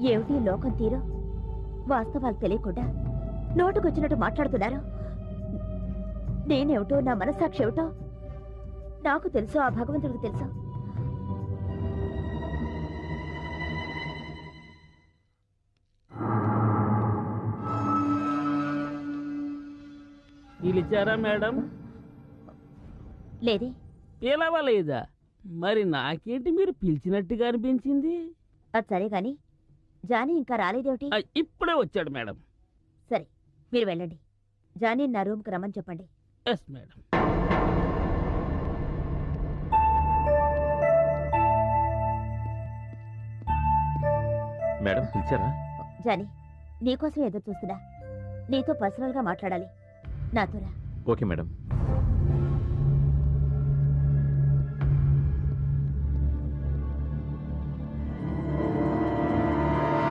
ఏమిటి లోకం తీరు? వాస్తవాలు తెలియకుండా నోటుకొచ్చినట్టు మాట్లాడుతున్నారు. నేనేమిటో, నా మనస్సాక్షి ఏమిటో నాకు తెలుసు, ఆ భగవంతుడికి తెలుసు. పిలిచారా మేడం? లేదే. పిలవలేదా? మరి నాకేంటి మీరు పిలిచినట్టుగా అనిపించింది? అది సరే గాని జానీ ఇంకా రాలేదేమిటి? ఇప్పుడే వచ్చాడు మేడం. సరే, మీరు వెళ్ళండి. జానీ నా రూమ్కి రమ్మని చెప్పండి. Yes madam. మేడం పిలిచారా? జానీ, నీకోసం ఎదురు చూస్తున్నా. నీతో పర్సనల్ గా మాట్లాడాలి. నాతో రా. Okay madam.